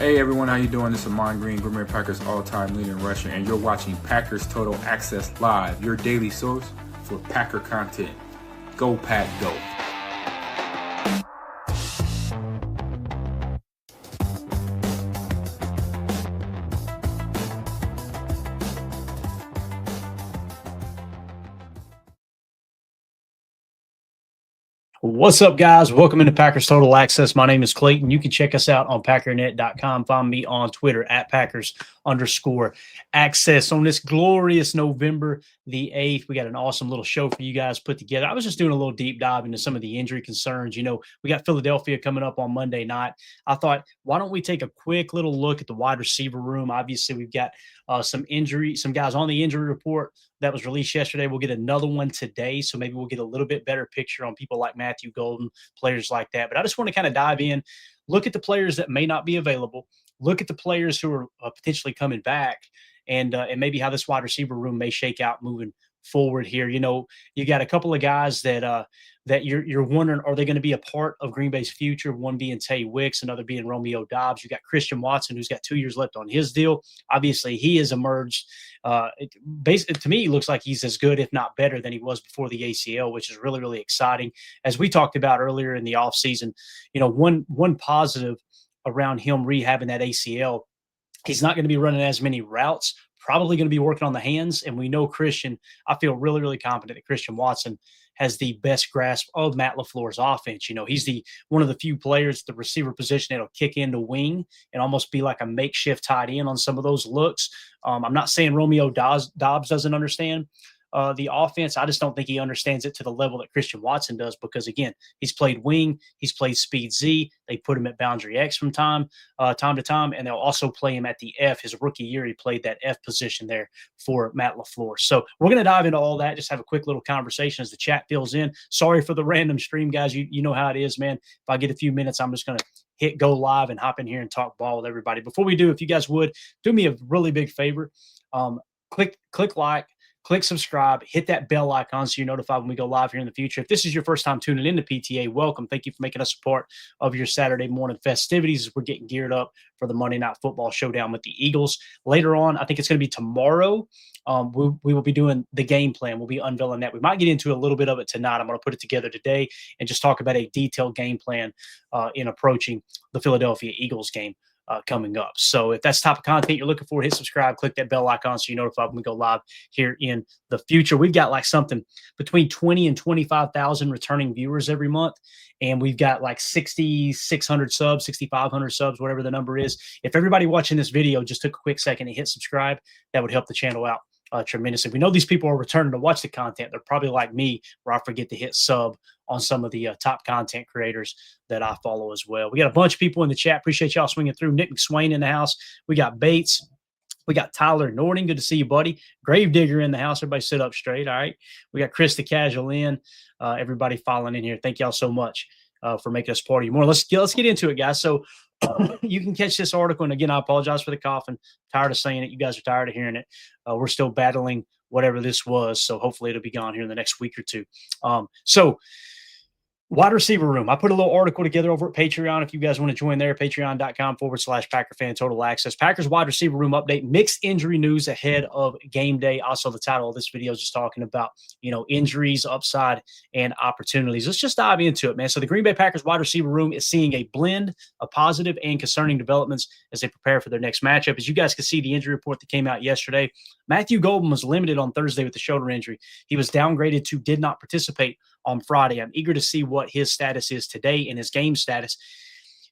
Hey everyone, how you doing? This is Ahman Green, Green Bay Packers all-time leading rusher, and you're watching Packers Total Access Live, your daily source for Packer content. Go Pack, go! What's up, guys? Welcome into Packers Total Access. My name is Clayton. You can check us out on Packernet.com. Find me on Twitter at Packers_access. On this glorious November the 8th, we got an awesome little show for you guys put together. I was just doing a little deep dive into some of the injury concerns. You know, we got Philadelphia coming up on Monday night. I thought, why don't we take a quick little look at the wide receiver room? Obviously, we've got some guys on the injury report that was released yesterday. We'll get another one today, so maybe we'll get a little bit better picture on people like Matthew Golden, players like that. But I just want to kind of dive in, look at the players that may not be available, look at the players who are potentially coming back, and maybe how this wide receiver room may shake out moving forward here. You know, you got a couple of guys that you're wondering, are they going to be a part of Green Bay's future? One being Tay Wicks, another being Romeo Doubs. You got Christian Watson, who's got 2 years left on his deal. Obviously, he has emerged. To me, he looks like he's as good, if not better, than he was before the ACL, which is really, really exciting. As we talked about earlier in the offseason, you know, one positive around him rehabbing that ACL, he's not going to be running as many routes, probably going to be working on the hands. And we know Christian, I feel really, really confident that Christian Watson has the best grasp of Matt LaFleur's offense. You know, he's one of the few players at the receiver position that'll kick into wing and almost be like a makeshift tight end on some of those looks. I'm not saying Romeo Doubs doesn't understand the offense. I just don't think he understands it to the level that Christian Watson does, because again, he's played wing, he's played speed Z. They put him at boundary X from time to time, and they'll also play him at the F. His rookie year, he played that F position there for Matt LaFleur. So we're going to dive into all that, just have a quick little conversation as the chat fills in. Sorry for the random stream, guys. You know how it is, man. If I get a few minutes, I'm just going to hit go live and hop in here and talk ball with everybody. Before we do, if you guys would do me a really big favor, click like, click subscribe, hit that bell icon so you're notified when we go live here in the future. If this is your first time tuning into PTA, welcome. Thank you for making us a part of your Saturday morning festivities as we're getting geared up for the Monday Night Football showdown with the Eagles. Later on, I think it's going to be tomorrow, we will be doing the game plan. We'll be unveiling that. We might get into a little bit of it tonight. I'm going to put it together today and just talk about a detailed game plan in approaching the Philadelphia Eagles game coming up. So if that's the type of content you're looking for, hit subscribe, click that bell icon so you're notified when we go live here in the future. We've got like something between 20 and 25,000 returning viewers every month. And we've got like 6,600 subs, 6,500 subs, whatever the number is. If everybody watching this video just took a quick second to hit subscribe, that would help the channel out tremendously. We know these people are returning to watch the content. They're probably like me, where I forget to hit sub on some of the top content creators that I follow as well. We got a bunch of people in the chat. Appreciate y'all swinging through. Nick McSwain in the house. We got Bates. We got Tyler Nording. Good to see you, buddy. Gravedigger in the house. Everybody sit up straight. All right. We got Chris the Casual in. Everybody following in here. Thank y'all so much for making us part of you more. Let's get into it, guys. So you can catch this article. And again, I apologize for the coughing. Tired of saying it. You guys are tired of hearing it. We're still battling whatever this was. So hopefully it'll be gone here in the next week or two. So wide receiver room. I put a little article together over at Patreon. If you guys want to join there, patreon.com/PackerFan Total Access. Packers wide receiver room update, mixed injury news ahead of game day. Also, the title of this video is just talking about, you know, injuries, upside, and opportunities. Let's just dive into it, man. So the Green Bay Packers wide receiver room is seeing a blend of positive and concerning developments as they prepare for their next matchup. As you guys can see, the injury report that came out yesterday, Matthew Golden was limited on Thursday with the shoulder injury. He was downgraded to did not participate on Friday. I'm eager to see what his status is today and his game status.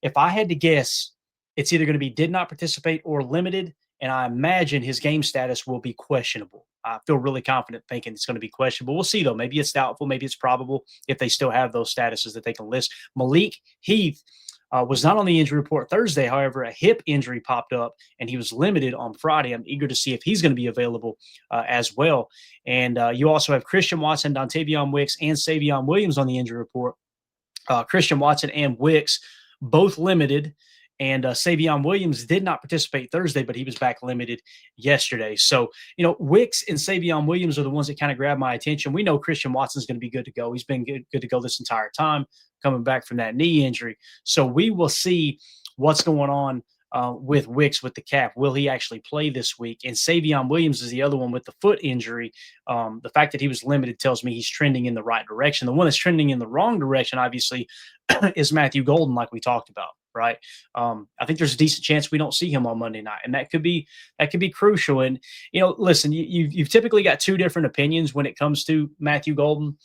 If I had to guess, it's either going to be did not participate or limited, and I imagine his game status will be questionable. I feel really confident thinking it's going to be questionable. We'll see, though. Maybe it's doubtful. Maybe it's probable if they still have those statuses that they can list. Malik Heath was not on the injury report Thursday. However, a hip injury popped up, and he was limited on Friday. I'm eager to see if he's going to be available as well. And you also have Christian Watson, Dontavion Wicks, and Savion Williams on the injury report. Christian Watson and Wicks both limited, and Savion Williams did not participate Thursday, but he was back limited yesterday. So, you know, Wicks and Savion Williams are the ones that kind of grabbed my attention. We know Christian Watson's going to be good to go. He's been good to go this entire time, coming back from that knee injury. So we will see what's going on with Wicks with the calf. Will he actually play this week? And Savion Williams is the other one with the foot injury. The fact that he was limited tells me he's trending in the right direction. The one that's trending in the wrong direction, obviously, is Matthew Golden, like we talked about. Right. I think there's a decent chance we don't see him on Monday night, and that could be crucial. And listen, you've typically got two different opinions when it comes to Matthew Golden.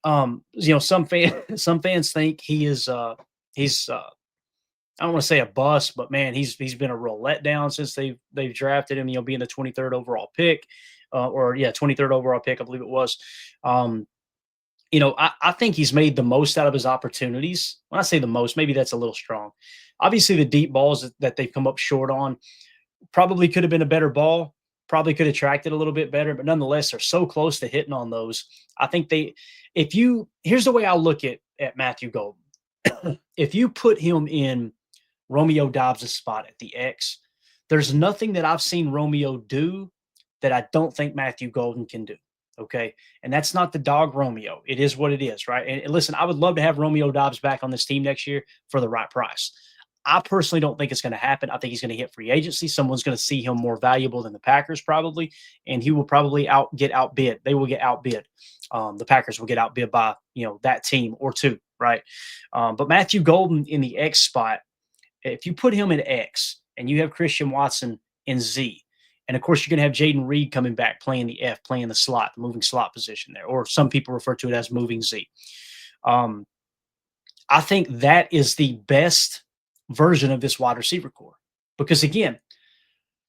Some fans think he's I don't want to say a bust, but man, he's been a real letdown since they've drafted him. Being the 23rd overall pick, 23rd overall pick, I believe it was. I think he's made the most out of his opportunities. When I say the most, maybe that's a little strong. Obviously, the deep balls that they've come up short on probably could have been a better ball. Probably could have tracked it a little bit better, but nonetheless, they're so close to hitting on those. I think here's the way I look at Matthew Golden. If you put him in Romeo Dobbs' spot at the X, there's nothing that I've seen Romeo do that I don't think Matthew Golden can do. Okay. And that's not the dog Romeo. It is what it is, right? And listen, I would love to have Romeo Dobbs back on this team next year for the right price. I personally don't think it's going to happen. I think he's going to hit free agency. Someone's going to see him more valuable than the Packers probably, and he will probably get outbid. They will get outbid. The Packers will get outbid by, that team or two, right? But Matthew Golden in the X spot, if you put him in X and you have Christian Watson in Z, and of course you're going to have Jaden Reed coming back playing the F, playing the slot, the moving slot position there, or some people refer to it as moving Z. I think that is the best version of this wide receiver core. Because again,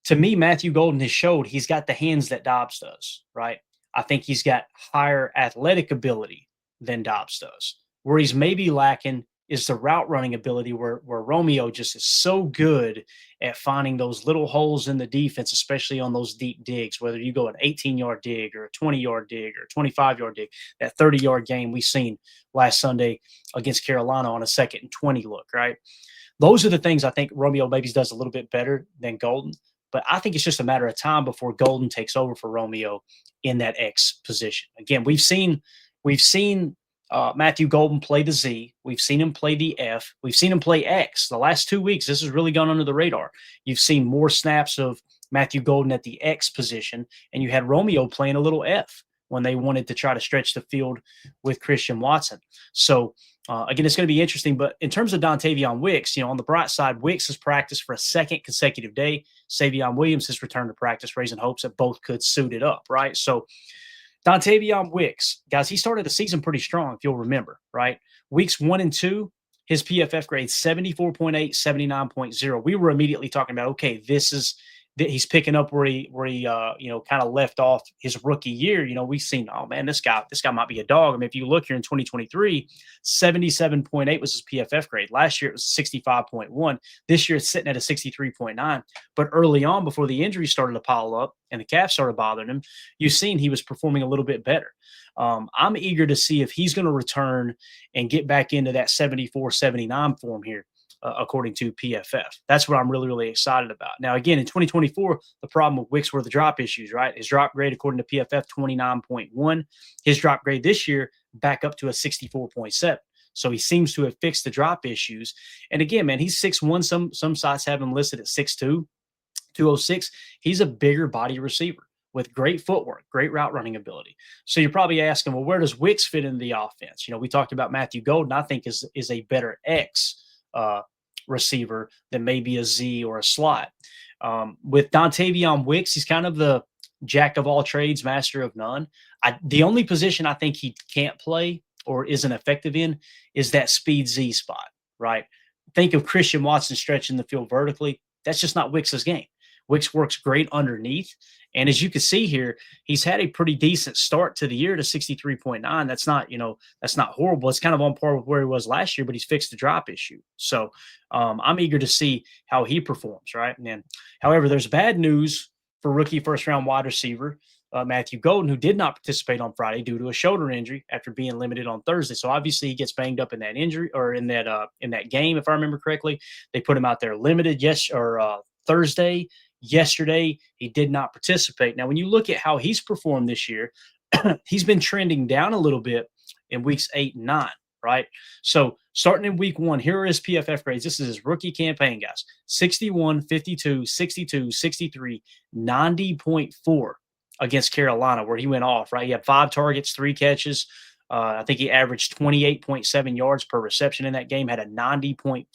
to me, Matthew Golden has showed he's got the hands that Dobbs does, right? I think he's got higher athletic ability than Dobbs does. Where he's maybe lacking is the route running ability where Romeo just is so good at finding those little holes in the defense, especially on those deep digs, whether you go an 18-yard dig or a 20-yard dig or a 25-yard dig, that 30-yard game we seen last Sunday against Carolina on a 2nd and 20 look, right? Those are the things I think Romeo maybe does a little bit better than Golden, but I think it's just a matter of time before Golden takes over for Romeo in that X position. Again, we've seen Matthew Golden play the Z. We've seen him play the F. We've seen him play X. The last 2 weeks, this has really gone under the radar. You've seen more snaps of Matthew Golden at the X position, and you had Romeo playing a little F when they wanted to try to stretch the field with Christian Watson. So, again, it's going to be interesting. But in terms of Dontavion Wicks, on the bright side, Wicks has practiced for a second consecutive day. Savion Williams has returned to practice, raising hopes that both could suit it up, right? So, Dontavion Wicks, guys, he started the season pretty strong, if you'll remember, right? Weeks 1 and 2, his PFF grade 74.8, 79.0. We were immediately talking about, okay, he's picking up where he kind of left off his rookie year. We've seen, oh man, this guy might be a dog. I mean, if you look here in 2023, 77.8 was his PFF grade. Last year it was 65.1. This year it's sitting at a 63.9. But early on, before the injuries started to pile up and the calf started bothering him, you've seen he was performing a little bit better. I'm eager to see if he's going to return and get back into that 74, 79 form here. According to PFF. That's what I'm really, really excited about. Now, again, in 2024, the problem with Wicks were the drop issues, right? His drop grade, according to PFF, 29.1. His drop grade this year, back up to a 64.7. So he seems to have fixed the drop issues. And again, man, he's 6'1". Some sites have him listed at 6'2", 206. He's a bigger body receiver with great footwork, great route running ability. So you're probably asking, well, where does Wicks fit into the offense? We talked about Matthew Golden, I think is a better X receiver than maybe a Z or a slot. With Dontavion Wicks, he's kind of the jack of all trades, master of none. The only position I think he can't play or isn't effective in is that speed Z spot, right? Think of Christian Watson stretching the field vertically. That's just not Wicks's game. Wicks works great underneath. And as you can see here, he's had a pretty decent start to the year to 63.9. That's not horrible. It's kind of on par with where he was last year, but he's fixed the drop issue. So I'm eager to see how he performs, right? And then, however, there's bad news for rookie first-round wide receiver Matthew Golden, who did not participate on Friday due to a shoulder injury after being limited on Thursday. So obviously he gets banged up in that injury or in that game, if I remember correctly. They put him out there limited Thursday. Yesterday, he did not participate. Now, when you look at how he's performed this year, he's been trending down a little bit in weeks 8 and 9, right? So starting in week 1, here are his PFF grades. This is his rookie campaign, guys. 61, 52, 62, 63, 90.4 against Carolina, where he went off, right? He had 5 targets, 3 catches. I think he averaged 28.7 yards per reception in that game, had a 90.4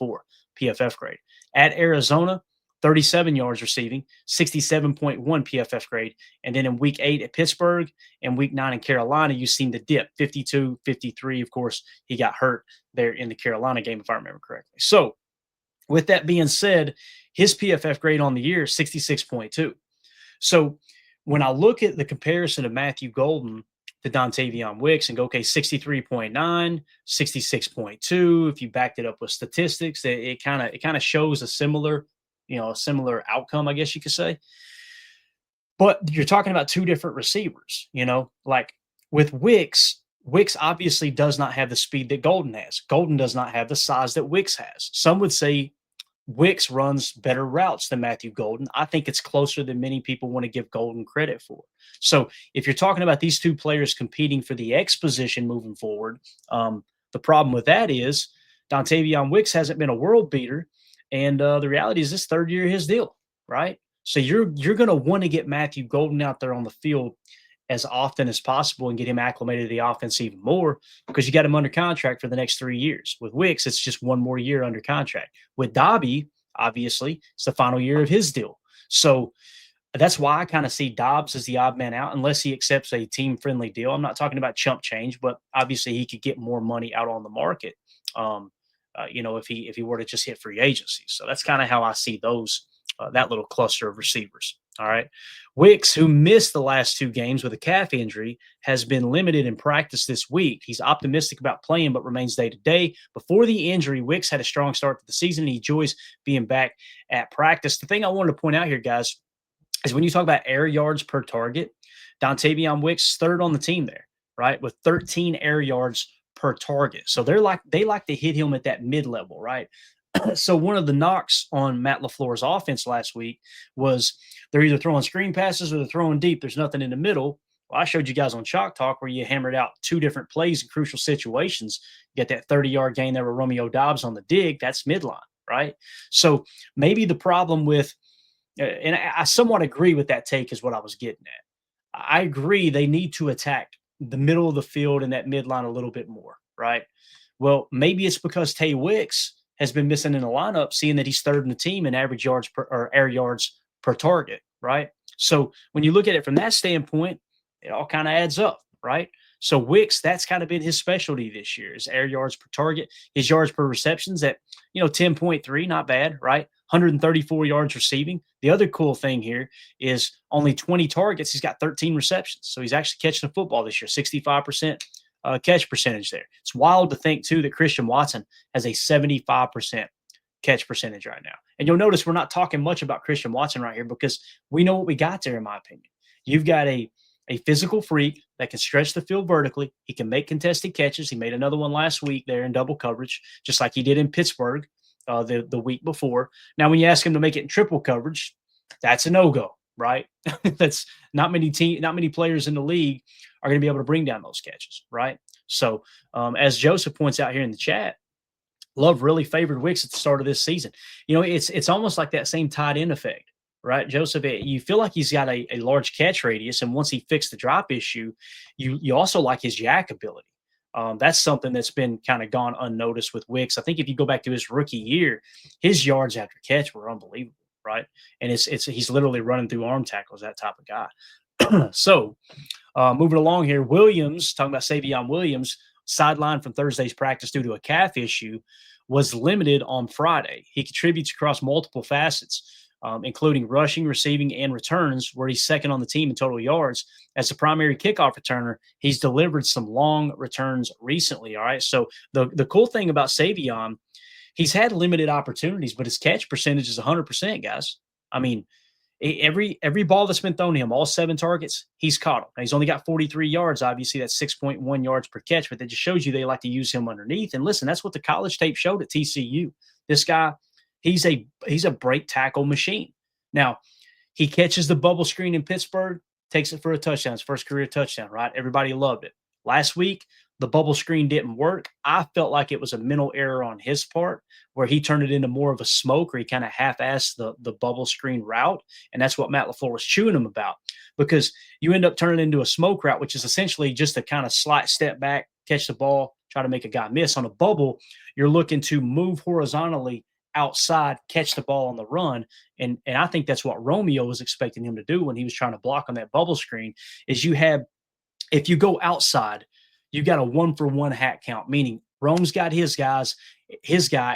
PFF grade. At Arizona, 37 yards receiving, 67.1 PFF grade. And then in week 8 at Pittsburgh and week 9 in Carolina, you've seen the dip, 52, 53. Of course, he got hurt there in the Carolina game, if I remember correctly. So with that being said, his PFF grade on the year is 66.2. So when I look at the comparison of Matthew Golden to Dontavion Wicks and go, okay, 63.9, 66.2. If you backed it up with statistics, it kind of shows a similar outcome, I guess you could say. But you're talking about 2 different receivers, like with Wicks obviously does not have the speed that Golden has. Golden does not have the size that Wicks has. Some would say Wicks runs better routes than Matthew Golden. I think it's closer than many people want to give Golden credit for. So if you're talking about these 2 players competing for the X position moving forward, the problem with that is Dontavion Wicks hasn't been a world beater. And the reality is this 3rd year of his deal, right? So you're going to want to get Matthew Golden out there on the field as often as possible and get him acclimated to the offense even more, because you got him under contract for the next 3 years. With Wicks, it's just 1 more year under contract. With Dobby, obviously, it's the final year of his deal. So that's why I kind of see Dobbs as the odd man out, unless he accepts a team-friendly deal. I'm not talking about chump change, but obviously he could get more money out on the market. If he were to just hit free agency. So that's kind of how I see that little cluster of receivers. All right. Wicks, who missed the last 2 games with a calf injury, has been limited in practice this week. He's optimistic about playing, but remains day to day. Before the injury, Wicks had a strong start to the season, and he enjoys being back at practice. The thing I wanted to point out here, guys, is when you talk about air yards per target, Dontavion Wicks is 3rd on the team there, right, with 13 air yards per target. So they like to hit him at that mid-level, right? So one of the knocks on Matt LaFleur's offense last week was they're either throwing screen passes or they're throwing deep. There's nothing in the middle. Well, I showed you guys on Chalk Talk where you hammered out 2 different plays in crucial situations. You get that 30-yard gain there with Romeo Dobbs on the dig. That's midline, right? So maybe the problem with and I somewhat agree with that take is what I was getting at. I agree they need to attack the middle of the field and that midline a little bit more, right? Well, maybe it's because Tay Wicks has been missing in the lineup, seeing that he's 3rd in the team in average yards or air yards per target, right? So when you look at it from that standpoint, it all kind of adds up, right? So Wicks, that's kind of been his specialty this year, is air yards per target. His yards per receptions at 10.3, not bad, right? 134 yards receiving. The other cool thing here is only 20 targets. He's got 13 receptions. So he's actually catching the football this year, 65% catch percentage there. It's wild to think, too, that Christian Watson has a 75% catch percentage right now. And you'll notice we're not talking much about Christian Watson right here because we know what we got there, in my opinion. You've got a physical freak that can stretch the field vertically. He can make contested catches. He made another one last week there in double coverage, just like he did in Pittsburgh the week before. Now, when you ask him to make it in triple coverage, that's a no-go, right? That's not many players in the league are going to be able to bring down those catches, right? So as Joseph points out here in the chat, Love really favored Wicks at the start of this season. It's almost like that same tight end effect, right, Joseph? You feel like he's got a large catch radius, and once he fixed the drop issue, you also like his yak ability. That's something that's been kind of gone unnoticed with Wicks. I think if you go back to his rookie year, his yards after catch were unbelievable, right? And he's literally running through arm tackles, that type of guy. So moving along here, Williams, talking about Savion Williams, sidelined from Thursday's practice due to a calf issue, was limited on Friday. He contributes across multiple facets, including rushing, receiving, and returns, where he's 2nd on the team in total yards. As the primary kickoff returner, he's delivered some long returns recently, all right? So the cool thing about Savion, he's had limited opportunities, but his catch percentage is 100%, guys. I mean, every ball that's been thrown to him, all 7 targets, he's caught them. Now, he's only got 43 yards. Obviously, that's 6.1 yards per catch, but that just shows you they like to use him underneath. And listen, that's what the college tape showed at TCU. This guy, he's a break tackle machine. Now, he catches the bubble screen in Pittsburgh, takes it for a touchdown, his first career touchdown, right? Everybody loved it. Last week, the bubble screen didn't work. I felt like it was a mental error on his part where he turned it into more of a smoke, or he kind of half-assed the bubble screen route. And that's what Matt LaFleur was chewing him about, because you end up turning it into a smoke route, which is essentially just a kind of slight step back, catch the ball, try to make a guy miss. On a bubble, you're looking to move horizontally outside, catch the ball on the run. And I think that's what Romeo was expecting him to do when he was trying to block on that bubble screen. Is if you go outside, you got a 1-for-1 hat count, meaning Rome's got his guy,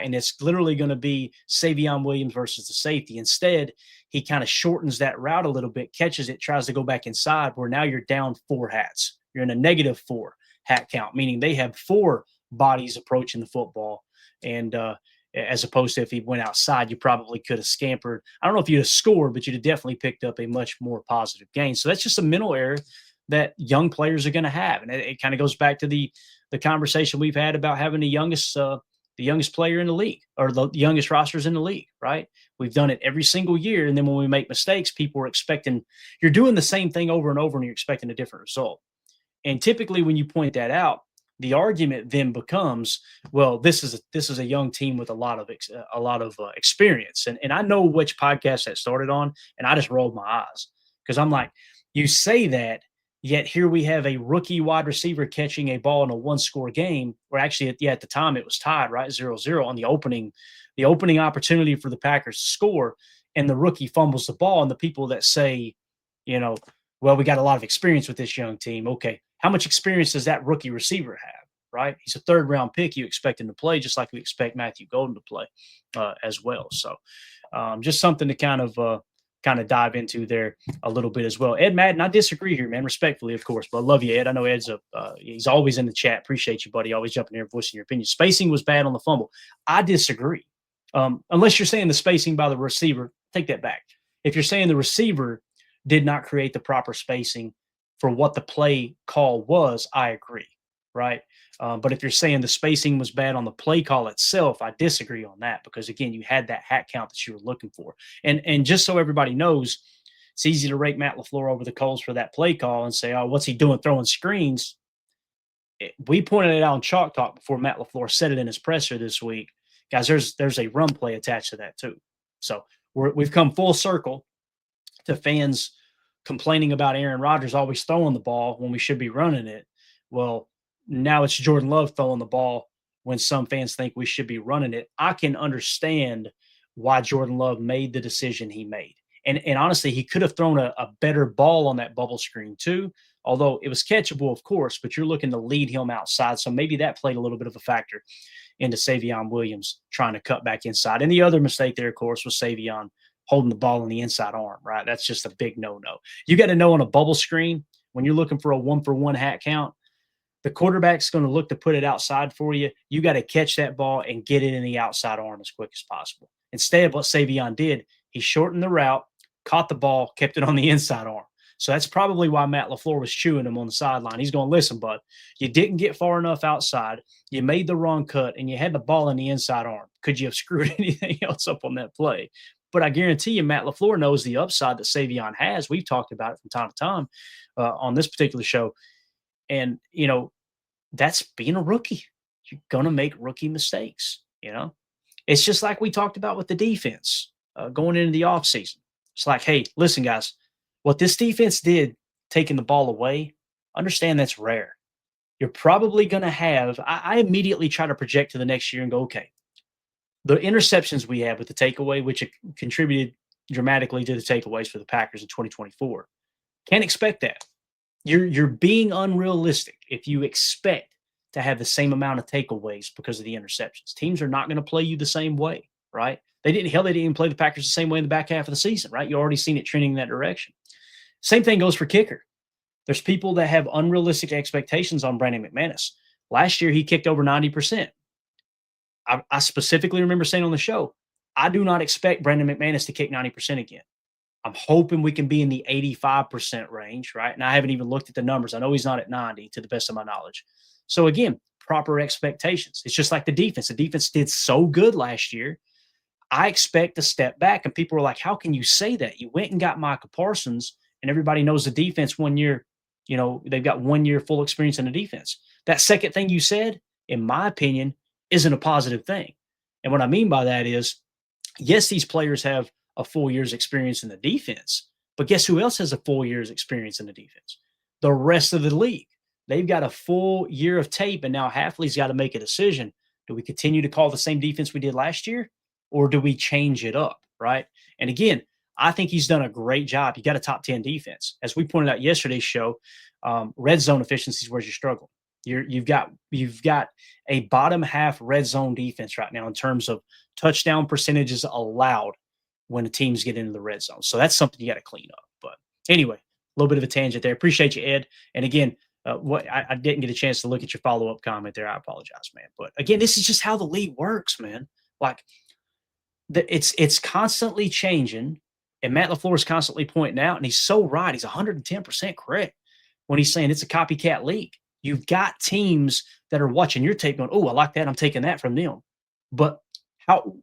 and it's literally going to be Savion Williams versus the safety. Instead, he kind of shortens that route a little bit, catches it, tries to go back inside, where now you're down 4 hats. You're in a -4 hat count, meaning they have 4 bodies approaching the football. And as opposed to if he went outside, you probably could have scampered. I don't know if you'd have scored, but you'd have definitely picked up a much more positive gain. So that's just a mental error that young players are going to have. And it kind of goes back to the conversation we've had about having the youngest player in the league, or the youngest rosters in the league, right? We've done it every single year. And then when we make mistakes, people are expecting, you're doing the same thing over and over and you're expecting a different result. And typically when you point that out, the argument then becomes, well, this is a young team with a lot of experience. And I know which podcast that started on, and I just rolled my eyes, because I'm like, you say that, yet here we have a rookie wide receiver catching a ball in a 1-score game, or actually at the time it was tied, right, 0-0 on the opening opportunity for the Packers to score, and the rookie fumbles the ball, and the people that say, well, we got a lot of experience with this young team. Okay, how much experience does that rookie receiver have, right? He's a 3rd-round pick. You expect him to play just like we expect Matthew Golden to play as well. So just something to kind of dive into there a little bit as well. Ed Madden, I disagree here, man, respectfully, of course, but I love you, Ed. I know Ed's he's always in the chat. Appreciate you, buddy. Always jumping there and voicing your opinion. Spacing was bad on the fumble. I disagree. Unless you're saying the spacing by the receiver, take that back. If you're saying the receiver did not create the proper spacing for what the play call was, I agree, right? But if you're saying the spacing was bad on the play call itself, I disagree on that, because, again, you had that hat count that you were looking for. And just so everybody knows, it's easy to rake Matt LaFleur over the coals for that play call and say, oh, what's he doing throwing screens? We pointed it out on Chalk Talk before Matt LaFleur said it in his presser this week. Guys, there's a run play attached to that too. So we've come full circle to fans complaining about Aaron Rodgers always throwing the ball when we should be running it. Well, now it's Jordan Love throwing the ball when some fans think we should be running it. I can understand why Jordan Love made the decision he made. And honestly, he could have thrown a better ball on that bubble screen too, although it was catchable, of course, but you're looking to lead him outside. So maybe that played a little bit of a factor into Savion Williams trying to cut back inside. And the other mistake there, of course, was Savion holding the ball in the inside arm, right? That's just a big no-no. You got to know on a bubble screen, when you're looking for a 1-for-1 hat count, the quarterback's going to look to put it outside for you. You got to catch that ball and get it in the outside arm as quick as possible. Instead, what Savion did, he shortened the route, caught the ball, kept it on the inside arm. So that's probably why Matt LaFleur was chewing him on the sideline. He's going, listen, bud, you didn't get far enough outside. You made the wrong cut, and you had the ball in the inside arm. Could you have screwed anything else up on that play? But I guarantee you, Matt LaFleur knows the upside that Savion has. We've talked about it from time to time on this particular show. And, that's being a rookie. You're going to make rookie mistakes, It's just like we talked about with the defense going into the offseason. It's like, hey, listen, guys, what this defense did, taking the ball away, understand that's rare. You're probably going to have – I immediately try to project to the next year and go, okay, the interceptions we have with the takeaway, which contributed dramatically to the takeaways for the Packers in 2024, can't expect that. You're being unrealistic if you expect to have the same amount of takeaways because of the interceptions. Teams are not going to play you the same way, right? They didn't even play the Packers the same way in the back half of the season, right? You already seen it trending in that direction. Same thing goes for kicker. There's people that have unrealistic expectations on Brandon McManus. Last year, he kicked over 90%. I specifically remember saying on the show, I do not expect Brandon McManus to kick 90% again. I'm hoping we can be in the 85% range, right? And I haven't even looked at the numbers. I know he's not at 90 to the best of my knowledge. So again, proper expectations. It's just like the defense. The defense did so good last year. I expect to step back. And people are like, how can you say that? You went and got Micah Parsons, and everybody knows the defense 1 year, they've got 1 year full experience in the defense. That second thing you said, in my opinion, isn't a positive thing. And what I mean by that is, yes, these players have a full year's experience in the defense, but guess who else has a full year's experience in the defense? The rest of the league. They've got a full year of tape, and now Hafley's got to make a decision. Do we continue to call the same defense we did last year, or do we change it up, right? And again, I think he's done a great job. You got a top 10 defense. As we pointed out yesterday's show, red zone efficiency is where you're struggling. You've got a bottom half red zone defense right now in terms of touchdown percentages allowed when the teams get into the red zone. So that's something you got to clean up. But anyway, a little bit of a tangent there. Appreciate you, Ed. And again, I didn't get a chance to look at your follow-up comment there. I apologize, man. But again, this is just how the league works, man. Like it's constantly changing, and Matt LaFleur is constantly pointing out, and he's so right. He's 110% correct when he's saying it's a copycat league. You've got teams that are watching your tape going, oh, I like that. I'm taking that from them. But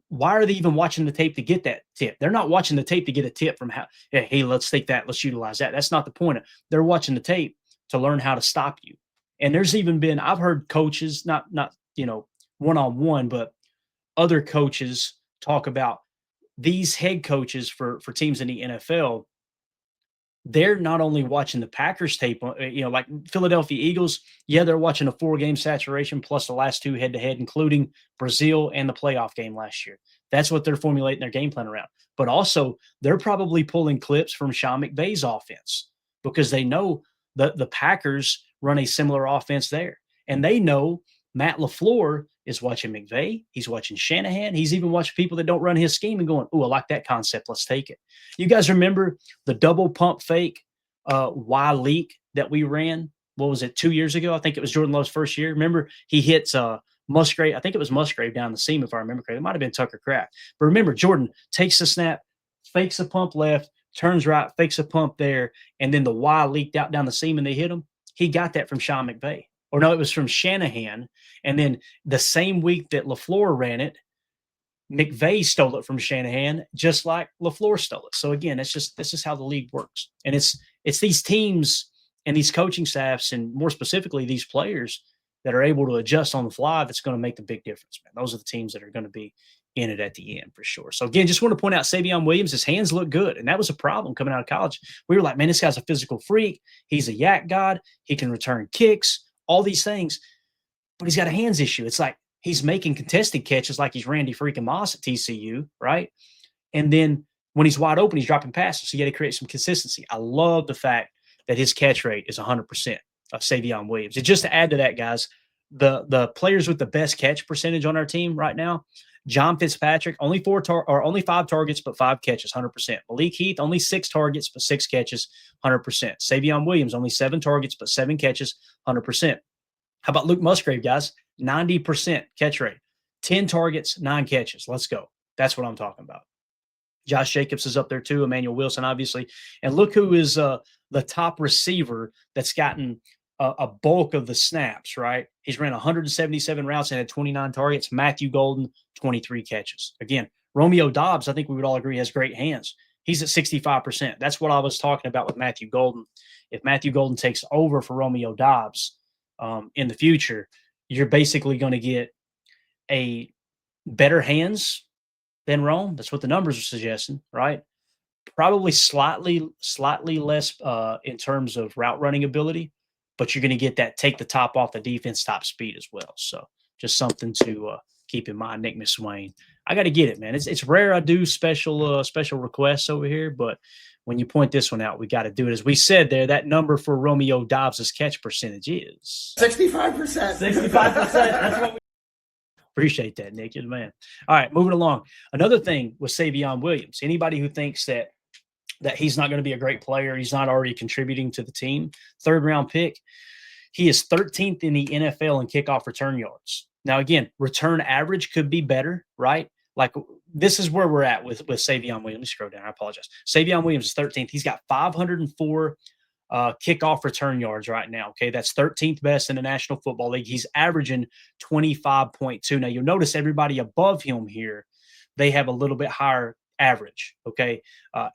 why are they even watching the tape to get that tip? They're not watching the tape to get a tip from hey, let's take that. Let's utilize that. That's not the point. They're watching the tape to learn how to stop you. And there's even been, I've heard coaches, not one-on-one, but other coaches talk about these head coaches for teams in the NFL. They're not only watching the Packers tape, like Philadelphia Eagles. Yeah, they're watching a 4-game saturation plus the last 2 head-to-head, including Brazil and the playoff game last year. That's what they're formulating their game plan around. But also, they're probably pulling clips from Sean McVay's offense because they know the Packers run a similar offense there. And they know Matt LaFleur is watching McVay. He's watching Shanahan. He's even watching people that don't run his scheme and going, oh, I like that concept. Let's take it. You guys remember the double pump fake Y leak that we ran? What was it, 2 years ago? I think it was Jordan Love's first year. Remember, he hits Musgrave. I think it was Musgrave down the seam, if I remember correctly. It might have been Tucker Kraft. But remember, Jordan takes the snap, fakes a pump left, turns right, fakes a pump there, and then the Y leaked out down the seam and they hit him. He got that from Sean McVay. Or no, it was from Shanahan. And then the same week that LaFleur ran it, McVay stole it from Shanahan, just like LaFleur stole it. So again, this is how the league works. And it's these teams and these coaching staffs, and more specifically these players that are able to adjust on the fly, that's going to make the big difference, man. Those are the teams that are going to be in it at the end for sure. So again, just want to point out Savion Williams, his hands look good. And that was a problem coming out of college. We were like, man, this guy's a physical freak. He's a yak god. He can return kicks, all these things, but he's got a hands issue. It's like he's making contested catches like he's Randy freaking Moss at TCU, right? And then when he's wide open, he's dropping passes. So you got to create some consistency. I love the fact that his catch rate is 100% of Savion Williams. And just to add to that, guys, the players with the best catch percentage on our team right now, John Fitzpatrick, only 5 targets, but 5 catches, 100%. Malik Heath, only 6 targets, but 6 catches, 100%. Savion Williams, only 7 targets, but 7 catches, 100%. How about Luke Musgrave, guys? 90% catch rate. 10 targets, 9 catches. Let's go. That's what I'm talking about. Josh Jacobs is up there too. Emmanuel Wilson, obviously. And look who is the top receiver that's gotten a bulk of the snaps, right? He's ran 177 routes and had 29 targets. Matthew Golden, 23 catches. Again, Romeo Doubs, I think we would all agree, has great hands. He's at 65%. That's what I was talking about with Matthew Golden. If Matthew Golden takes over for Romeo Doubs in the future, you're basically going to get a better hands than Rome. That's what the numbers are suggesting, right? Probably slightly less in terms of route running ability, but you're going to get that take the top off the defense, top speed as well. So just something to keep in mind. Nick McSwain, I got to get it, man. It's rare I do special requests over here, but when you point this one out, we got to do it. As we said there, that number for Romeo Doubs' catch percentage is 65%. 65%. That's what we appreciate that, Nick. You're the man. All right, moving along. Another thing with Savion Williams, anybody who thinks that he's not going to be a great player, he's not already contributing to the team, 3rd-round pick, he is 13th in the NFL in kickoff return yards. Now, again, return average could be better, right? Like, this is where we're at with Savion Williams. Let me scroll down. I apologize. Savion Williams is 13th. He's got 504 kickoff return yards right now. Okay, that's 13th best in the National Football League. He's averaging 25.2. Now, you'll notice everybody above him here, they have a little bit higher average. Okay,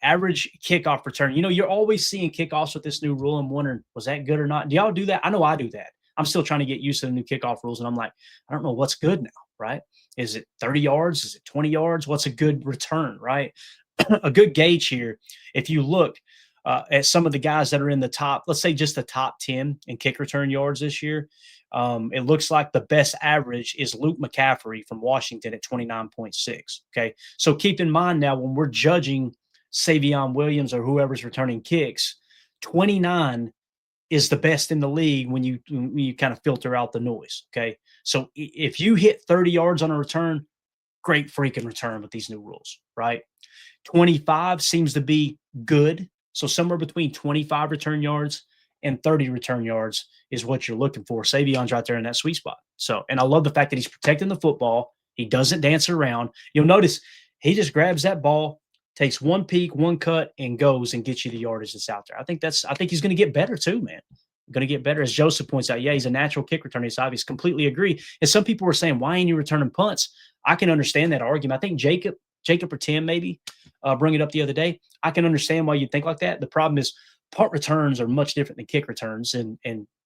average kickoff return. You know, you're always seeing kickoffs with this new rule. I'm wondering, was that good or not? Do y'all do that? I know I do that. I'm still trying to get used to the new kickoff rules. And I'm like, I don't know what's good now, right? Is it 30 yards? Is it 20 yards? What's a good return, right? A good gauge here, if you look at some of the guys that are in the top, let's say just the top 10 in kick return yards this year, it looks like the best average is Luke McCaffrey from Washington at 29.6. Okay. So keep in mind now when we're judging Savion Williams or whoever's returning kicks, 29 is the best in the league when you kind of filter out the noise. Okay. So if you hit 30 yards on a return, great freaking return with these new rules, right? 25 seems to be good. So somewhere between 25 return yards and 30 return yards is what you're looking for. Savion's right there in that sweet spot. So, and I love the fact that he's protecting the football. He doesn't dance around. You'll notice he just grabs that ball, takes one peek, one cut, and goes and gets you the yardage that's out there. I think he's going to get better too, man. Going to get better. As Joseph points out, yeah, he's a natural kick returner. He's obvious. Completely agree. And some people were saying, why ain't you returning punts? I can understand that argument. I think Jacob or Tim maybe bring it up the other day. I can understand why you think like that. The problem is punt returns are much different than kick returns, and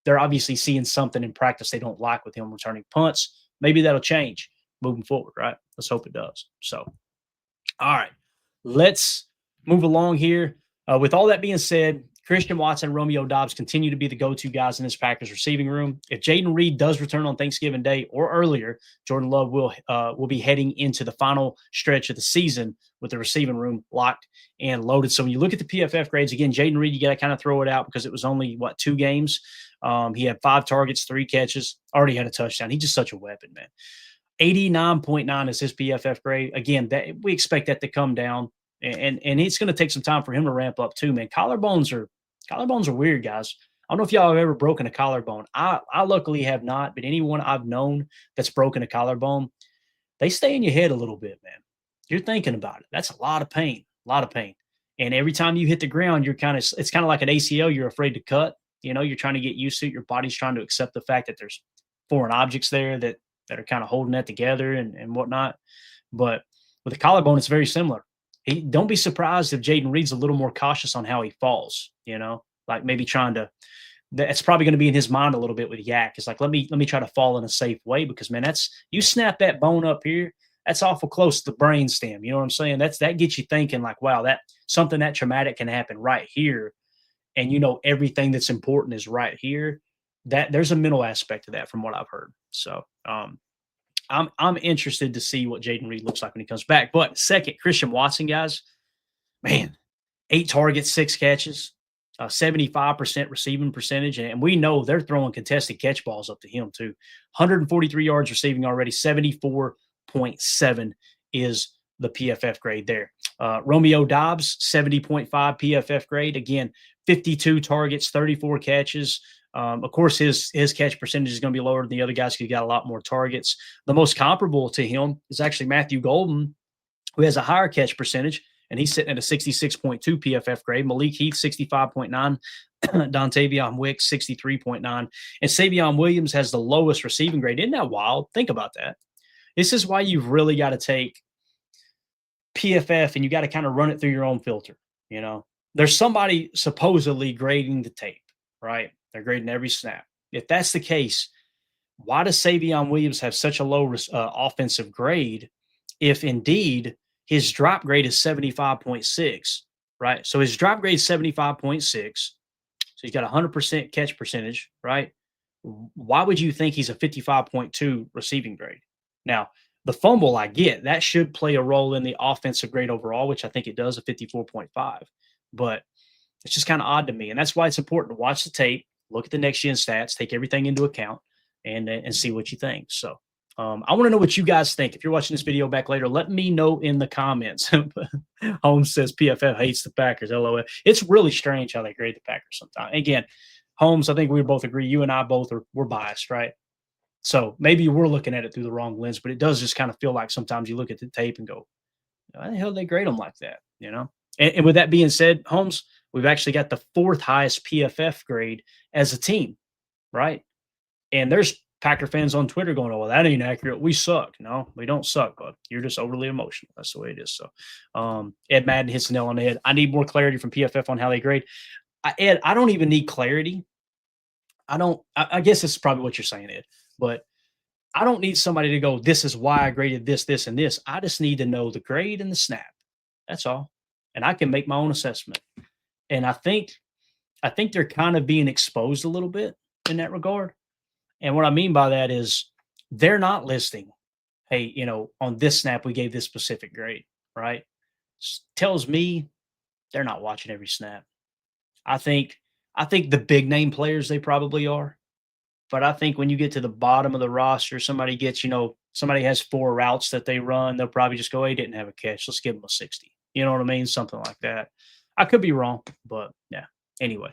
they're obviously seeing something in practice they don't like with him returning punts. Maybe that'll change moving forward, right? Let's hope it does. So, all right, let's move along here. With all that being said, Christian Watson and Romeo Doubs continue to be the go-to guys in this Packers receiving room. If Jayden Reed does return on Thanksgiving Day or earlier, Jordan Love will be heading into the final stretch of the season with the receiving room locked and loaded. So when you look at the PFF grades, again, Jayden Reed, you got to kind of throw it out because it was only, 2 games. He had 5 targets, 3 catches, already had a touchdown. He's just such a weapon, man. 89.9 is his PFF grade. Again, that we expect that to come down, and it's going to take some time for him to ramp up too, man. Collarbones are weird, guys. I don't know if y'all have ever broken a collarbone. I luckily have not, but anyone I've known that's broken a collarbone, they stay in your head a little bit, man. You're thinking about it. That's a lot of pain. And every time you hit the ground, it's kind of like an ACL you're afraid to cut. You're trying to get used to it. Your body's trying to accept the fact that there's foreign objects there that are kind of holding that together and whatnot. But with a collarbone, it's very similar. Don't be surprised if Jayden Reed's a little more cautious on how he falls, like maybe that's probably going to be in his mind a little bit with Yak. It's like, let me try to fall in a safe way because, man, you snap that bone up here, that's awful close to the brain stem. You know what I'm saying? That gets you thinking like, wow, that something that traumatic can happen right here. And, everything that's important is right here. That there's a mental aspect to that from what I've heard. So, I'm interested to see what Jayden Reed looks like when he comes back. But second, Christian Watson, guys, man, 8 targets, 6 catches, 75% receiving percentage. And we know they're throwing contested catch balls up to him too. 143 yards receiving already, 74.7 is the PFF grade there. Romeo Doubs, 70.5 PFF grade. Again, 52 targets, 34 catches. Of course, his catch percentage is going to be lower than the other guys because he got a lot more targets. The most comparable to him is actually Matthew Golden, who has a higher catch percentage, and he's sitting at a 66.2 PFF grade. Malik Heath, 65.9. Dontavion Wicks, 63.9. And Savion Williams has the lowest receiving grade. Isn't that wild? Think about that. This is why you've really got to take PFF and you got to kind of run it through your own filter. There's somebody supposedly grading the tape, right? They're grading every snap. If that's the case, why does Savion Williams have such a low offensive grade if indeed his drop grade is 75.6, right? So his drop grade is 75.6. So he's got 100% catch percentage, right? Why would you think he's a 55.2 receiving grade? Now, the fumble I get, that should play a role in the offensive grade overall, which I think it does, a 54.5. But it's just kind of odd to me. And that's why it's important to watch the tape, look at the next gen stats, take everything into account, and see what you think. So I want to know what you guys think. If you're watching this video back later, let me know in the comments. Holmes says PFF hates the Packers. LOL. It's really strange how they grade the Packers sometimes. Again, Holmes, I think we both agree. You and I both we're biased, right? So maybe we're looking at it through the wrong lens, but it does just kind of feel like sometimes you look at the tape and go, why the hell did they grade them like that? And with that being said, Holmes, we've actually got the 4th highest PFF grade as a team, right? And there's Packer fans on Twitter going, oh, well, that ain't accurate. We suck. No, we don't suck, bud. You're just overly emotional. That's the way it is. So Ed Madden hits the nail on the head. I need more clarity from PFF on how they grade. Ed, I don't even need clarity. I guess this is probably what you're saying, Ed, but I don't need somebody to go, this is why I graded this, this, and this. I just need to know the grade and the snap. That's all. And I can make my own assessment. And I think they're kind of being exposed a little bit in that regard. And what I mean by that is they're not listing, hey, on this snap, we gave this specific grade, right? Tells me they're not watching every snap. I think the big name players, they probably are. But I think when you get to the bottom of the roster, somebody has 4 routes that they run, they'll probably just go, hey, didn't have a catch. Let's give them a 60. You know what I mean? Something like that. I could be wrong, but yeah. Anyway,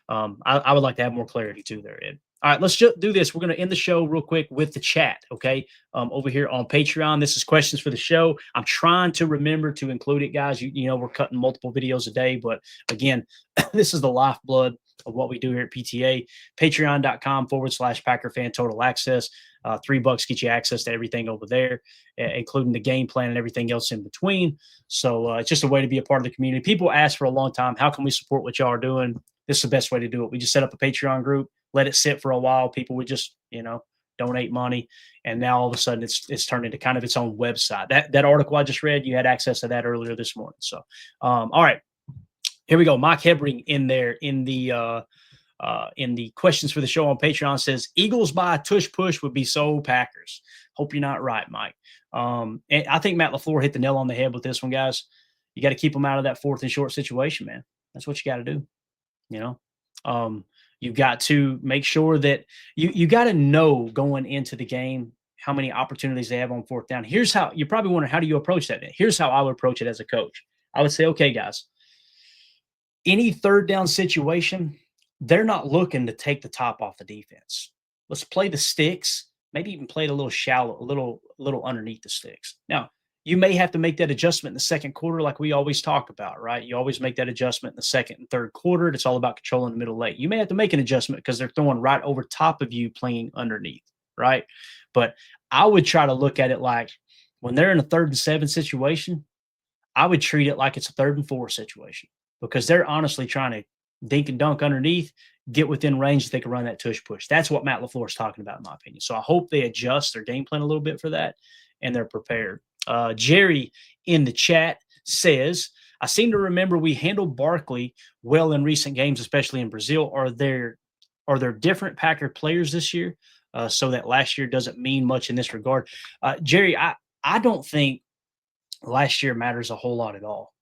I would like to have more clarity too there, Ed. All right, let's just do this. We're going to end the show real quick with the chat, okay? Over here on Patreon, this is questions for the show. I'm trying to remember to include it, guys. We're cutting multiple videos a day, but again, this is the lifeblood of what we do here at PTA. Patreon.com/Packer Fan Total Access. $3 get you access to everything over there, including the game plan and everything else in between. So it's just a way to be a part of the community. People ask for a long time, how can we support what y'all are doing? This is the best way to do it. We just set up a Patreon group, let it sit for a while. People would just, donate money. And now all of a sudden it's turned into kind of its own website. That article I just read, you had access to that earlier this morning. So, all right, here we go. Mike Hebring in there in the questions for the show on Patreon says, Eagles by a tush push would be so Packers. Hope you're not right, Mike. And I think Matt LaFleur hit the nail on the head with this one, guys. You got to keep them out of that 4th and short situation, man. That's what you got to do. You've got to make sure that you got to know going into the game how many opportunities they have on 4th down. Here's how you probably wonder, how do you approach that? Here's how I would approach it as a coach. I would say, okay, guys, any 3rd down situation, they're not looking to take the top off the defense. Let's play the sticks, maybe even play it a little shallow, a little underneath the sticks. Now, you may have to make that adjustment in the 2nd quarter like we always talk about, right? You always make that adjustment in the 2nd and 3rd quarter. It's all about controlling the middle late. You may have to make an adjustment because they're throwing right over top of you playing underneath, right? But I would try to look at it like when they're in a 3rd and 7 situation, I would treat it like it's a 3rd and 4 situation because they're honestly trying to dink and dunk underneath, get within range that they can run that tush push. That's what Matt LaFleur is talking about, in my opinion. So I hope they adjust their game plan a little bit for that and they're prepared. Jerry in the chat says, I seem to remember we handled Barkley well in recent games, especially in Brazil. Are there different Packer players this year so that last year doesn't mean much in this regard? Jerry, I don't think last year matters a whole lot at all.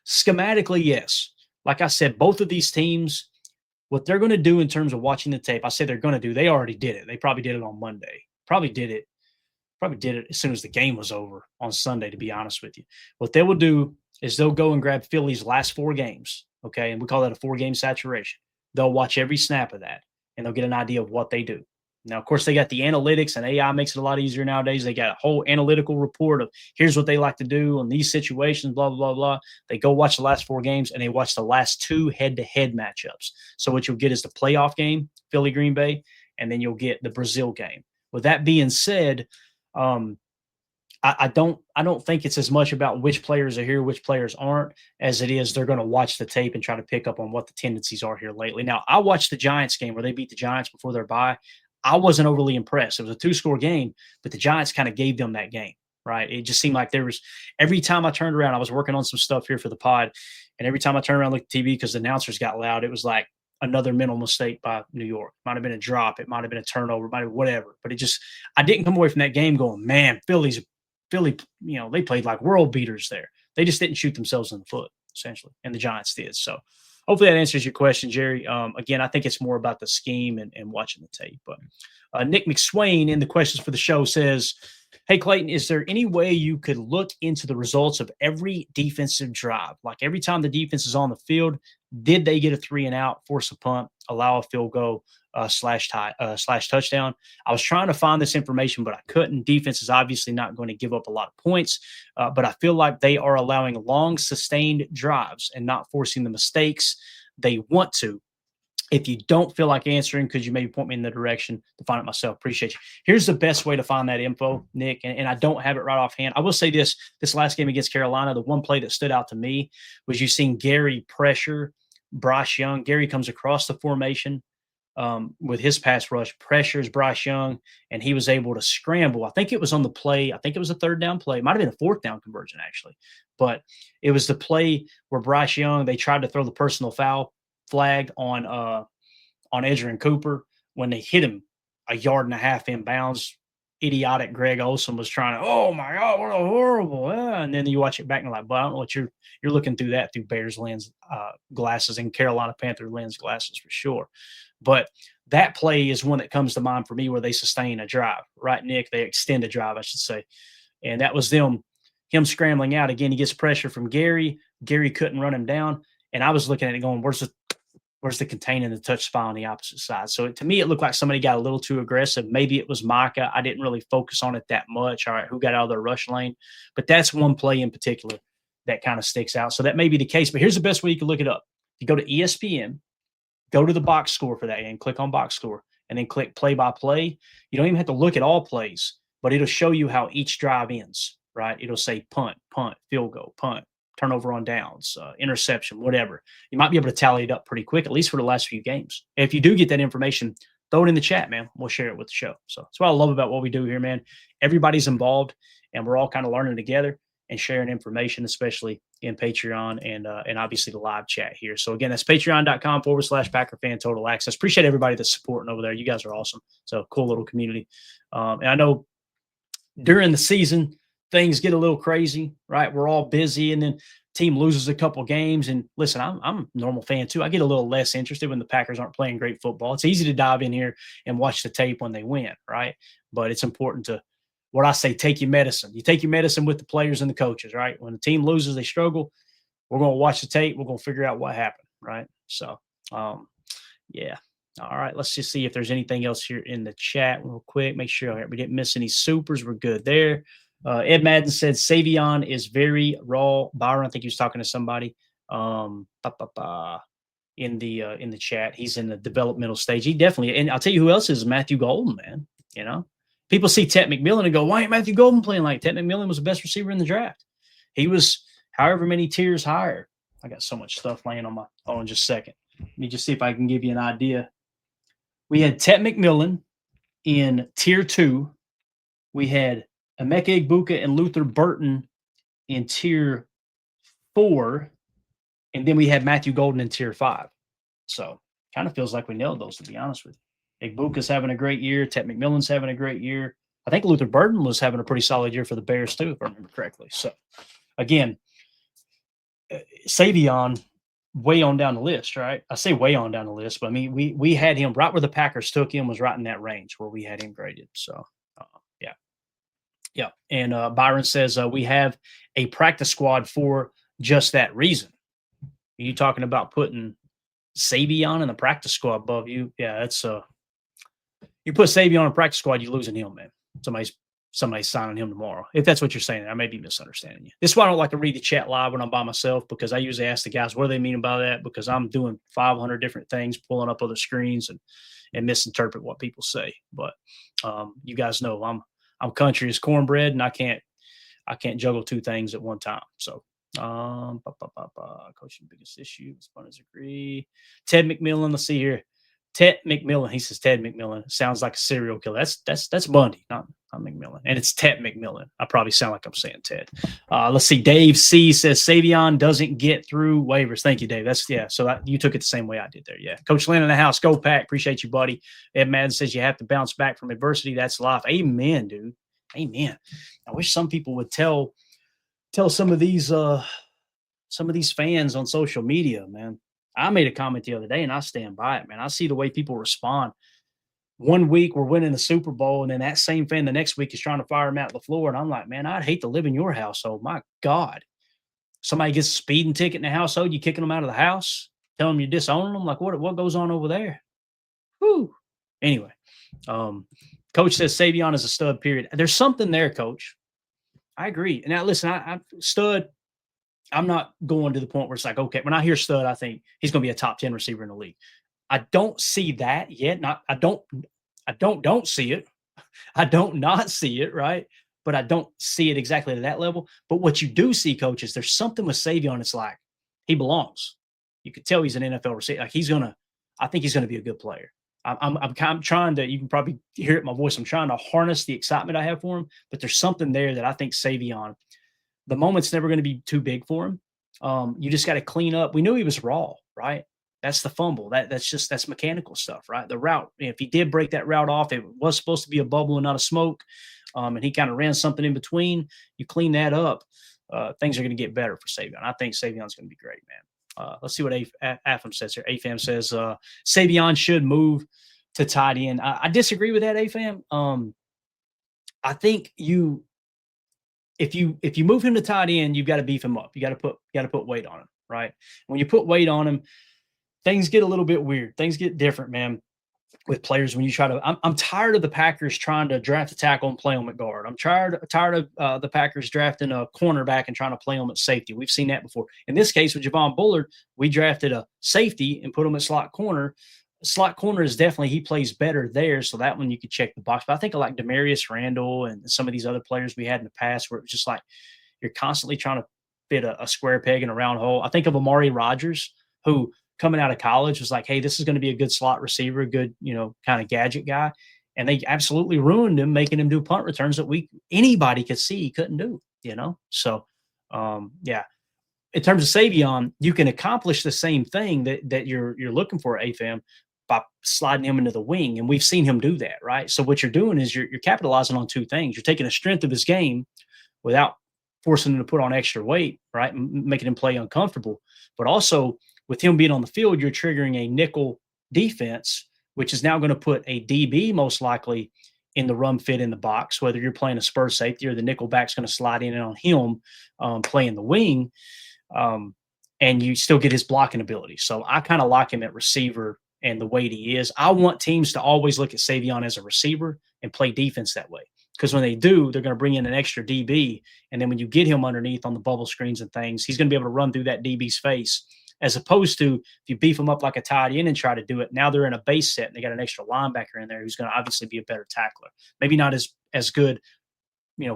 Schematically, yes. Like I said, both of these teams, what they're going to do in terms of watching the tape, I say they're going to do, they already did it. They probably did it on Monday. Probably did it as soon as the game was over on Sunday, to be honest with you. What they will do is they'll go and grab Philly's last 4 games, okay? And we call that a 4-game saturation. They'll watch every snap of that, and they'll get an idea of what they do. Now, of course, they got the analytics, and AI makes it a lot easier nowadays. They got a whole analytical report of here's what they like to do in these situations, blah, blah, blah, blah. They go watch the last 4 games, and they watch the last 2 head-to-head matchups. So what you'll get is the playoff game, Philly-Green Bay, and then you'll get the Brazil game. With that being said, I don't think it's as much about which players are here, which players aren't, as it is they're going to watch the tape and try to pick up on what the tendencies are here lately. Now, I watched the Giants game where they beat the Giants before their bye. I wasn't overly impressed. It was a 2-score game, but the Giants kind of gave them that game, right? It just seemed like there was – every time I turned around, I was working on some stuff here for the pod, and every time I turned around and looked at TV because the announcers got loud, it was like another mental mistake by New York. Might have been a drop. It might have been a turnover. Might have whatever. But it just – I didn't come away from that game going, man, Philly, they played like world beaters there. They just didn't shoot themselves in the foot, essentially, and the Giants did. So hopefully that answers your question, Jerry. Again, I think it's more about the scheme and watching the tape. But Nick McSwain in the questions for the show says, hey, Clayton, is there any way you could look into the results of every defensive drive? Like every time the defense is on the field, did they get a 3-and-out, force a punt, allow a field goal, slash touchdown? I was trying to find this information, but I couldn't. Defense is obviously not going to give up a lot of points, but I feel like they are allowing long, sustained drives and not forcing the mistakes they want to. If you don't feel like answering, could you maybe point me in the direction to find it myself? Appreciate you. Here's the best way to find that info, Nick, and I don't have it right offhand. I will say this last game against Carolina, the one play that stood out to me was you seen Gary pressure Bryce Young. Gary comes across the formation, with his pass rush, pressures Bryce Young, and he was able to scramble. I think it was on the play. I think it was a third down play. It might have been a fourth down conversion, actually. But it was the play where Bryce Young, they tried to throw the personal foul flag on Edgerrin Cooper when they hit him a yard and a half inbounds. Idiotic Greg Olson was trying to, oh my God, what a horrible. And then you watch it back and you're like, but I don't know what you're looking through that through Bears lens glasses and Carolina Panther lens glasses for sure. But that play is one that comes to mind for me where they sustain a drive, right, Nick? They extend a drive, I should say. And that was him scrambling out. Again, he gets pressure from Gary. Gary couldn't run him down. And I was looking at it going, where's the contain and the touch spot on the opposite side? So to me, it looked like somebody got a little too aggressive. Maybe it was Micah. I didn't really focus on it that much. All right, who got out of their rush lane? But that's one play in particular that kind of sticks out. So that may be the case. But here's the best way you can look it up. You go to ESPN, go to the box score for that and click on box score, and then click play by play. You don't even have to look at all plays, but it'll show you how each drive ends, right? It'll say punt, field goal, punt, turnover on downs, interception, whatever. You might be able to tally it up pretty quick, at least for the last few games. If you do get that information, throw it in the chat, man. We'll share it with the show. So that's what I love about what we do here, man. Everybody's involved, and we're all kind of learning together and sharing information, especially in Patreon and obviously the live chat here. So again, that's patreon.com/Packer Fan Total Access. Appreciate everybody that's supporting over there. You guys are awesome. So cool little community. And I know during the season, things get a little crazy, right? We're all busy, and then team loses a couple games. And listen, I'm a normal fan too. I get a little less interested when the Packers aren't playing great football. It's easy to dive in here and watch the tape when they win, right? But it's important to, what I say, take your medicine. You take your medicine with the players and the coaches, right? When the team loses, they struggle. We're going to watch the tape. We're going to figure out what happened, right? So, yeah. All right, let's just see if there's anything else here in the chat real quick. Make sure we didn't miss any supers. We're good there. Ed Madden said Savion is very raw. Byron, I think he was talking to somebody in the chat. He's in the developmental stage. He definitely, and I'll tell you who else is Matthew Golden, man. You know, people see Ted McMillan and go, why ain't Matthew Golden playing like Ted McMillan was the best receiver in the draft? He was however many tiers higher. I got so much stuff laying on my phone in just a second. Let me just see if I can give you an idea. We had Ted McMillan in tier 2. We had Emeka Egbuka and Luther Burton in tier 4. And then we had Matthew Golden in tier 5. So kind of feels like we nailed those, to be honest with you. Egbuka's having a great year. Ted McMillan's having a great year. I think Luther Burton was having a pretty solid year for the Bears too, if I remember correctly. So again, Savion, way on down the list, right? I say way on down the list, but I mean, we had him right where the Packers took him, was right in that range where we had him graded. So, yeah. And Byron says we have a practice squad for just that reason. Are you talking about putting Savion in the practice squad above you? Yeah, that's you put Savion in a practice squad, you're losing him, man. Somebody's signing him tomorrow. If that's what you're saying, I may be misunderstanding you. This is why I don't like to read the chat live when I'm by myself, because I usually ask the guys what do they mean by that, because I'm doing 500 different things, pulling up other screens and misinterpret what people say. But you guys know I'm country as cornbread, and I can't juggle two things at one time. So coaching biggest issue. Respondents agree. Ted McMillan. Let's see here. Ted McMillan. He says Ted McMillan. Sounds like a serial killer. That's Bundy, not McMillan. And it's Ted McMillan. I probably sound like I'm saying Ted. Let's see. Dave C says Savion doesn't get through waivers. Thank you, Dave. So you took it the same way I did there. Yeah. Coach Lynn in the house. Go Pack. Appreciate you, buddy. Ed Madden says you have to bounce back from adversity. That's life. Amen, dude. Amen. I wish some people would tell some of these fans on social media, man. I made a comment the other day, and I stand by it, man. I see the way people respond. One week we're winning the Super Bowl, and then that same fan the next week is trying to fire him out the floor. And I'm like, man, I'd hate to live in your household. My God. Somebody gets a speeding ticket in the household, you kicking them out of the house, telling them you're disowning them. Like, what goes on over there? Whew. Anyway, Coach says Savion is a stud, period. There's something there, Coach. I agree. And now, listen, I stud, I'm not going to the point where it's like, okay, when I hear stud, I think he's going to be a top 10 receiver in the league. I don't see that yet. I don't see it. I don't not see it, right? But I don't see it exactly to that level. But what you do see, Coach, is there's something with Savion. It's like he belongs. You could tell he's an NFL receiver. Like I think he's going to be a good player. I'm trying to, you can probably hear it in my voice, I'm trying to harness the excitement I have for him, but there's something there that I think Savion, the moment's never going to be too big for him. You just got to clean up. We knew he was raw, right? That's the fumble. That's mechanical stuff, right? The route. If he did break that route off, it was supposed to be a bubble and not a smoke. And he kind of ran something in between. You clean that up, things are going to get better for Savion. I think Savion's going to be great, man. Let's see what AFM says here. AFM says Savion should move to tight end. I disagree with that, AFM. I think if you move him to tight end, you've got to beef him up. You got to put weight on him, right? When you put weight on him, things get a little bit weird. Things get different, man, with players when you try to. I'm tired of the Packers trying to draft a tackle and play them at guard. I'm tired of the Packers drafting a cornerback and trying to play them at safety. We've seen that before. In this case with Javon Bullard, we drafted a safety and put him at slot corner. Slot corner is definitely, he plays better there, so that one you could check the box. But I think I like Demarius Randall and some of these other players we had in the past where it was just like you're constantly trying to fit a square peg in a round hole. I think of Amari Rodgers, who coming out of college was like, hey, this is going to be a good slot receiver, good, kind of gadget guy. And they absolutely ruined him, making him do punt returns that anybody could see he couldn't do, So, yeah. In terms of Savion, you can accomplish the same thing that you're looking for, AFM, by sliding him into the wing. And we've seen him do that, right? So what you're doing is you're capitalizing on two things. You're taking the strength of his game without forcing him to put on extra weight, right? Making him play uncomfortable. But also with him being on the field, you're triggering a nickel defense, which is now going to put a DB most likely in the run fit in the box, whether you're playing a spur safety or the nickel back's going to slide in on him playing the wing. And you still get his blocking ability. So I kind of like him at receiver and the weight he is. I want teams to always look at Savion as a receiver and play defense that way. Because when they do, they're going to bring in an extra DB. And then when you get him underneath on the bubble screens and things, he's going to be able to run through that DB's face. As opposed to if you beef him up like a tight end and try to do it, now they're in a base set and they got an extra linebacker in there who's going to obviously be a better tackler. Maybe not as good,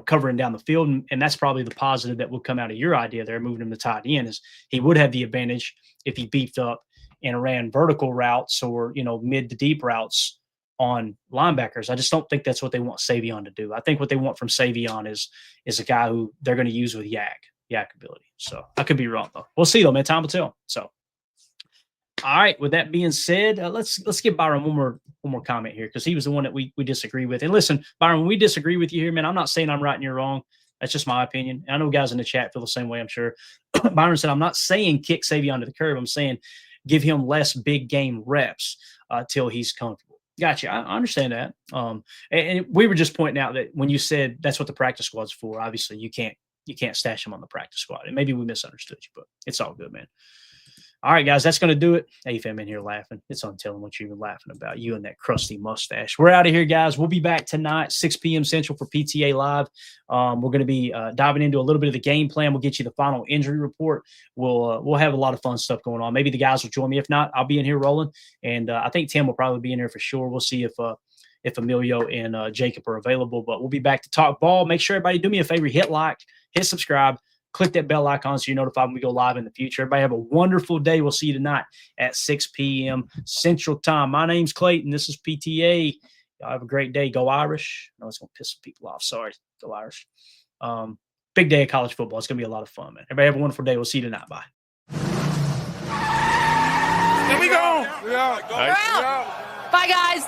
covering down the field. And that's probably the positive that would come out of your idea there, moving him to tight end, is he would have the advantage if he beefed up and ran vertical routes or, mid to deep routes on linebackers. I just don't think that's what they want Savion to do. I think what they want from Savion is a guy who they're going to use with yak ability. So I could be wrong though. We'll see though, man. Time will tell. So, all right. With that being said, let's give Byron one more comment here, because he was the one that we disagree with. And listen, Byron, when we disagree with you here, man, I'm not saying I'm right and you're wrong. That's just my opinion. And I know guys in the chat feel the same way, I'm sure. Byron said, I'm not saying kick Savion to the curb. I'm saying give him less big game reps till he's comfortable. Gotcha. I understand that. And we were just pointing out that when you said that's what the practice squad's for, obviously you can't stash him on the practice squad. And maybe we misunderstood you, but it's all good, man. All right, guys, that's going to do it. AFM in here laughing. It's untelling what you're even laughing about, you and that crusty mustache. We're out of here, guys. We'll be back tonight, 6 p.m. Central for PTA Live. We're going to be diving into a little bit of the game plan. We'll get you the final injury report. We'll have a lot of fun stuff going on. Maybe the guys will join me. If not, I'll be in here rolling. And I think Tim will probably be in here for sure. We'll see if Emilio and Jacob are available. But we'll be back to talk ball. Make sure everybody do me a favor, hit like, hit subscribe. Click that bell icon so you're notified when we go live in the future. Everybody have a wonderful day. We'll see you tonight at 6 p.m. Central Time. My name's Clayton. This is PTA. Y'all have a great day. Go Irish. I know it's going to piss some people off. Sorry. Go Irish. Big day of college football. It's going to be a lot of fun, man. Everybody have a wonderful day. We'll see you tonight. Bye. Here we go. Bye, guys.